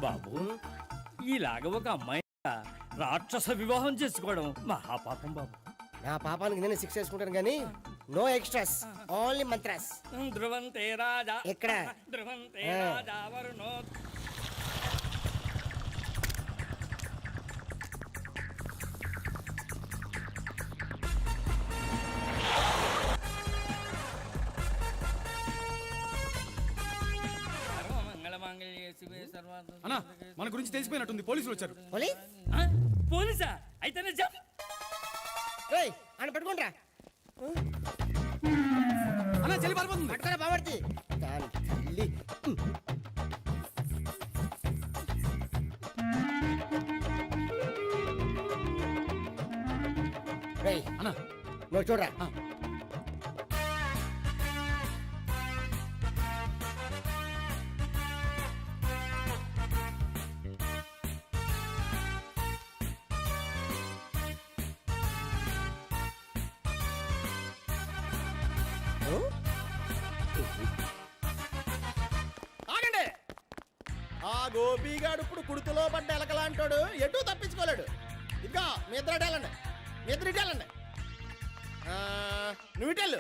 బాబు ఇలాగ ఒక అమ్మాయి రాక్షస వివాహం చేసుకోవడం మహాపాపం బాబు. నా పాపానికి నేను శిక్ష చేసుకుంటాను కానీ నో ఎక్స్ట్రాస్, ఓన్లీ మంత్రాస్. ధ్రువంతే రాజా ఎక్కడ? ధ్రువంతే రాజా వరుణో. అన్నా మన గురించి తెలిసిపోయినట్టుంది, పోలీసులు వచ్చారు. పోలీసా? అయితేనే జప్. అని పట్టుకుంటా అన్నా చెల్లి పారిపోతుంది. పట్టుకోరా బాబర్తి దాని తల్లి. అన్నా నువ్వు చూడరా. ఆగండి. ఆ గోపిగాడు ఇప్పుడు కుడుతులో పడ్డ ఎలకలాంటాడు, ఎటు తప్పించుకోలేడు. ఇంకా మీ ఇద్దరు ఇటెళ్ళండి, మీ ఇద్దరు ఇటెళ్ళండి. నువ్వు ఇటెళ్ళు.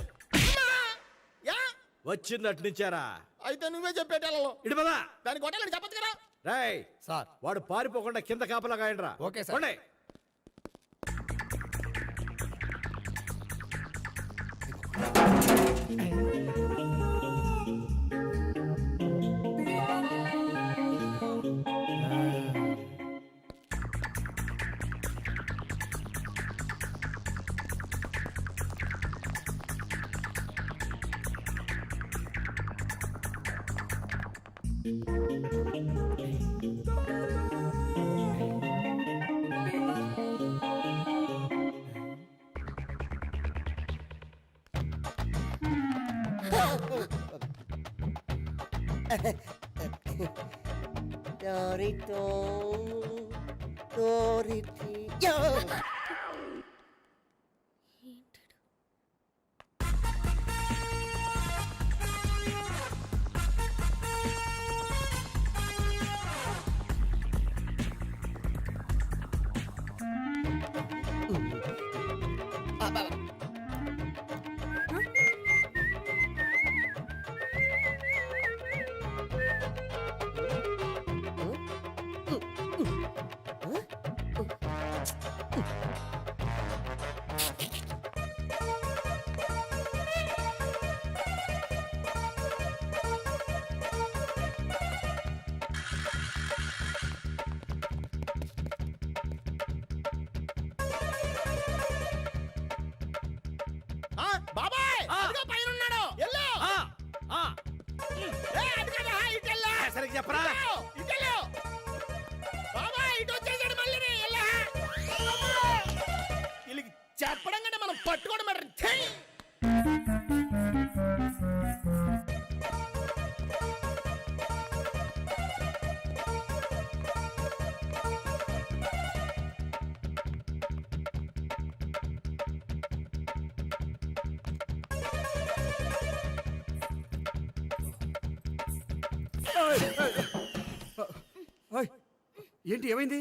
వచ్చింది అట్నిచ్చారా? అయితే నువ్వే చెప్పేటెళ్ళలో ఇటు పదా. దానికి కొట్టాలని చెప్పచ్చు కదా. రేయ్ సార్ వాడు పారిపోకుండా కింద కాపలా కాయండిరా. Okay sir. Dorito, Doriti, yo. బాబాయ్ పైన ఉన్నాడు. సరిగ్గా చెప్పరా? ఇటెళ్ళు బాబాయ్, ఇటు వచ్చేసాడు మళ్ళీ. వీళ్ళకి చెప్పడం కంటే మనం పట్టుకోవడం మాట. ఏంటి ఏమైంది?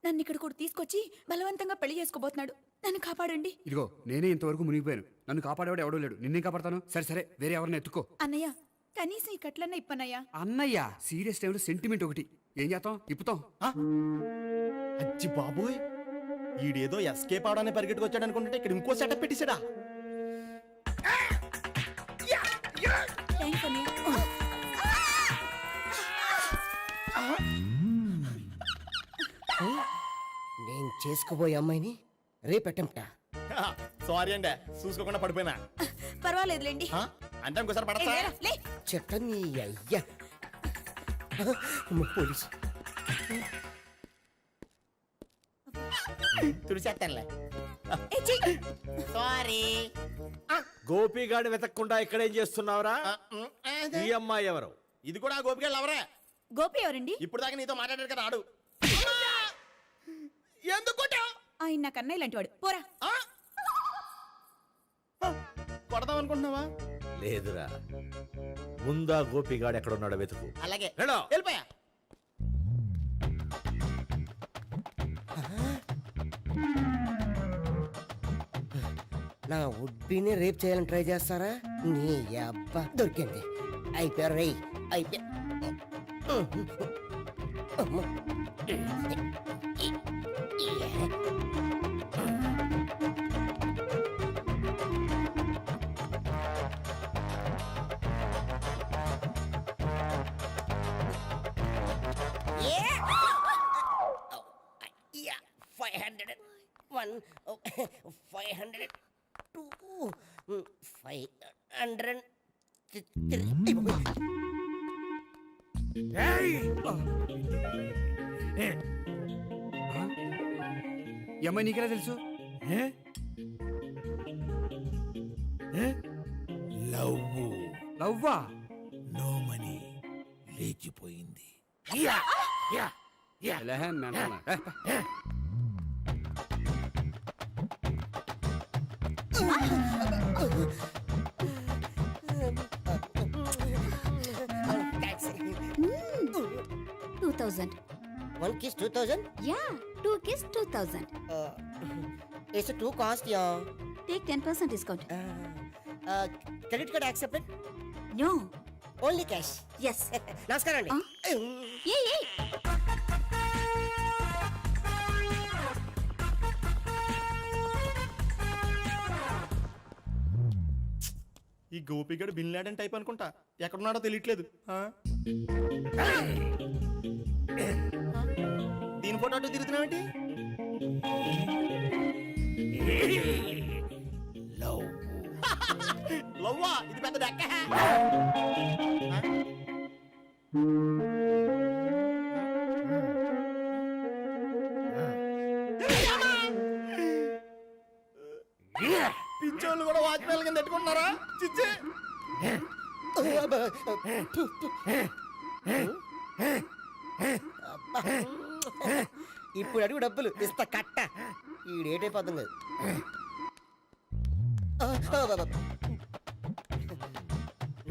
నన్ను ఇక్కడ కూడా తీసుకొచ్చి బలవంతంగా పెళ్లి చేసుకోబోతున్నాడు. నన్ను కాపాడండి. ఇదిగో నేనే ఇంతవరకు మునిగిపోయాను. నన్ను కాపాడేవాడు ఎవడో లేడు. నిన్నే కాపాడతాను. సరే సరే, వేరే ఎవరిని ఎత్తుకో. అన్నయ్య కనీసం ఈ కట్లన్నా ఇప్పనయ్యా. అన్నయ్య సీరియస్ టైంలో సెంటిమెంట్ ఒకటి. ఏం చేస్తాం? ఇప్పుతాం. అచ్చి బాబోయ్, ఈడేదో ఎస్కేప్ అవడానికి పరిగెట్టుకొచ్చాడు అనుకుంటే ఇక్కడ ఇంకో సెటప్ పెట్టేశాడా. థ్యాంక్స్ అన్నయ్య. నేను చేసుకోబోయే అమ్మాయిని రేపెట్టంట. సారీ అండి, చూసుకోకుండా పడిపోయినా. పర్వాలేదులేండి. అంటే ఇంకోసారి పడతా. చెట్ట నీ అయ్యా. పోలీసు తుడిచేస్తానులే. సారీ. గోపిగాడి వెతకకుండా ఇక్కడేం చేస్తున్నావురా? ఈ అమ్మాయి ఎవరు? ఇది కూడా గోపిగాళ్ళు ఎవరే? గోపి ఎవరండి? ఇప్పుడు దాకా నీతో మాట్లాడారు కదా ఆడు. ఎందుకు ఆయన నాకు అన్నయ్య లాంటి వాడు. పోరా. కొడదాం అనుకుంటున్నావా? లేదురా, ముందా గోపిగాడు ఎక్కడున్నాడో వెతుకు. అలాగే వెళ్ళు. వెళ్ళిపోయా. నా ఉడ్బీని రేప్ చేయాలని ట్రై చేస్తారా? నీ అబ్బా దొరికింది. అయిపోయారు రేయ్, అయిపోయా. Yeah, 500. 1, 500. 2, 500. 3. ఈ అమ్మాయి నీకెలా తెలుసు? లవ్వా? నో మనీ లేచిపోయింది. ఎలాహే మెంటనా? That's it. 2000. 1 kiss 2000? Yeah, 2 kiss 2000. It's too cost, yeah. Take 10% discount. Credit card accepted? No. Only cash. Yes. నమస్కారం అండి. Hey. ఈ గోపిగడు బిన్ లాడెన్ టైప్ అనుకుంటా. ఎక్కడున్నాడో తెలియట్లేదు. దీని ఫోటో అటు తిరుగుతున్నావేంటి? లవ్వా? ఇది పెద్ద డెక్క. పిచ్చోళ్ళు కూడా వాచ్మెన్ కింద పెట్టుకుంటున్నారా? చిచ్చే. ఇప్పుడు అడుగు డబ్బులు ఇస్తా కట్ట. ఈ డేట్ అయిపోతుంది కదా.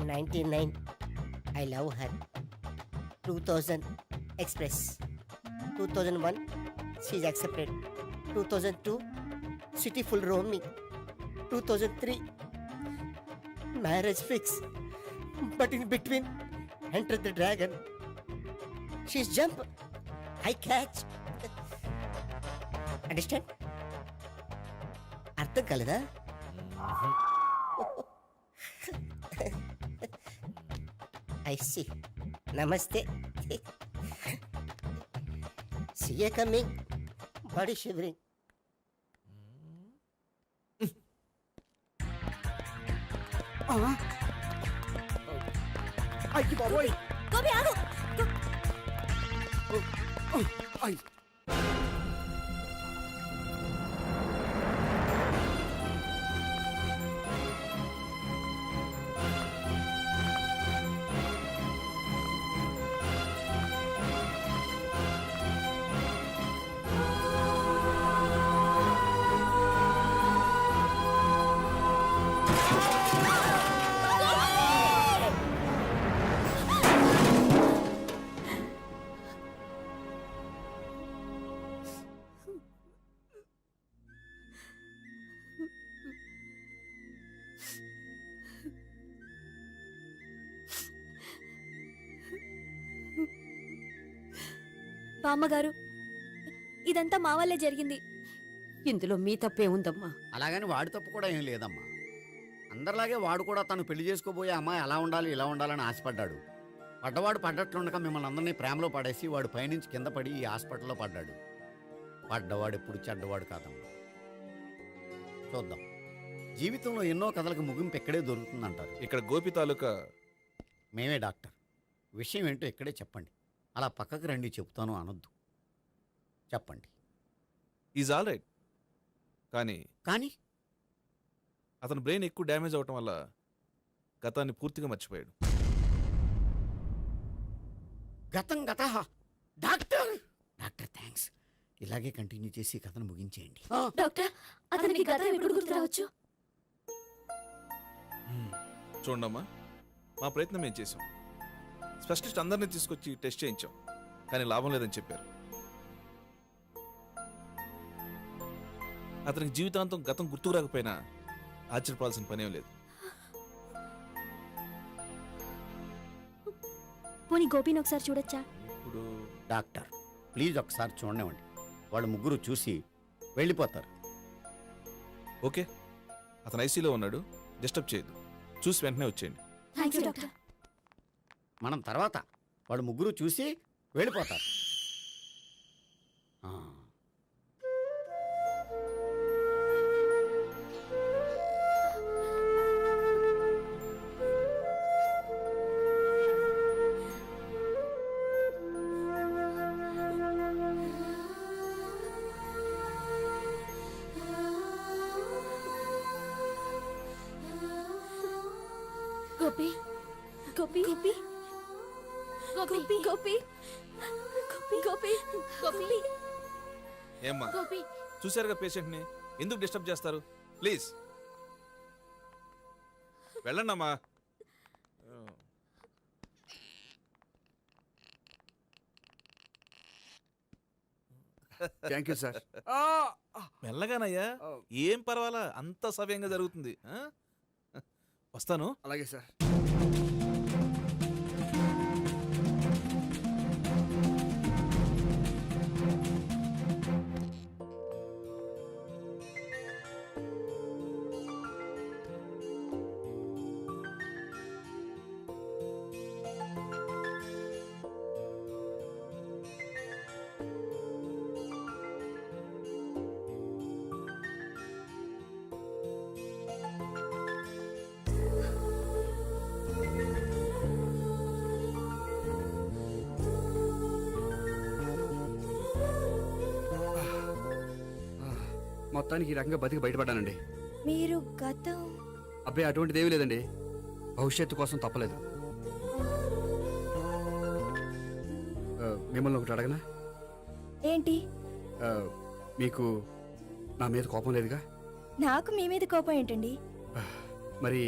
99. I love her. 2000 express. 2001 she's accepted. 2002 city full roaming. 2003 marriage fix. But in between enter the dragon. She's jump, I catch. Understand? అర్థం కలదా? I see. Namaste. See you coming. Body shivering. అయ్యి బాబోయ్! గోపి ఆగు. అయ్! బామ్మగారు, ఇదంతా మా వల్లే జరిగింది. ఇందులో మీ తప్పే ఉందమ్మా. అలాగని వాడి తప్పు కూడా ఏం లేదమ్మా. అందరిలాగే వాడు కూడా తను పెళ్లి చేసుకోబోయే అమ్మాయి అలా ఉండాలి ఇలా ఉండాలని ఆశపడ్డాడు. పడ్డవాడు పడ్డట్లుండక మిమ్మల్ని అందరినీ ప్రేమలో పడేసి వాడు పైనుంచి కింద పడి ఈ హాస్పిటల్లో పడ్డాడు. పడ్డవాడు ఎప్పుడు చెడ్డవాడు కాదమ్మా. చూద్దాం, జీవితంలో ఎన్నో కథలకు ముగింపు ఎక్కడే దొరుకుతుందంటారు. ఇక్కడ గోపి తాలూకా మేమే డాక్టర్. విషయం ఏంటో ఇక్కడే చెప్పండి. అలా పక్కకు రండి చెప్తాను అనొద్దు. చెప్పండి. ఈజ్ ఆల్ రైట్, కానీ కానీ అతని బ్రెయిన్ ఎక్కువ డ్యామేజ్ అవటం వల్ల గతాన్ని పూర్తిగా మర్చిపోయాడు. గతం గత డాక్టర్ డాక్టర్ థ్యాంక్స్. ఇలాగే కంటిన్యూ చేసి కథను ముగించేయండి. డాక్టర్, అతనికి గతం ఎప్పుడు గుర్తు రావచ్చు? చూడమ్మా, మా ప్రయత్నం మేము చేసాం. స్పెషలిస్ట్ అందరినీ తీసుకొచ్చి టెస్ట్ చేయించాం, కానీ లాభం లేదని చెప్పారు. అతనికి జీవితాంతం గతం గుర్తుకు రాకపోయినా ఆశ్చర్యపడాల్సిన పనేం లేదు. పోనీ గోపిని ఒకసారి చూడొచ్చా? ఇప్పుడు డాక్టర్ ప్లీజ్ ఒకసారి చూడనివ్వండి. వాళ్ళు ముగ్గురు చూసి వెళ్ళిపోతారు. ఓకే, అతను ఐసీలో ఉన్నాడు, డిస్టర్బ్ చేయొద్దు. చూసి వెంటనే వచ్చేయండి. Thank you doctor. మనం తర్వాత వాళ్ళు ముగ్గురు చూసి వెళ్ళిపోతారు. ఆ. గోపి గోపి గోపి గోపి గోపి గోపి గోపి గోపి ఏమ్మా, గోపి చూశారుగా పేషెంట్ని, ఎందుకు డిస్టర్బ్ చేస్తారు? ప్లీజ్ వెళ్ళండి అమ్మా. Thank you sir. మెల్లగానయ్యా, ఏం పర్వాలా, అంత సవ్యంగా జరుగుతుంది. ఆ? వస్తాను. అలాగే సార్. మొత్తానికి ఈ రకంగా బతికి బయటపడ్డానండి. మీరు గతం అబ్బాయి అటువంటిది ఏమీ లేదండి. భవిష్యత్తు కోసం తప్పలేదు. మిమ్మల్ని ఒకటి అడగనా? ఏంటి? మీకు నా మీద కోపం లేదుగా? నాకు మీ మీద కోపం ఏంటండి? మరి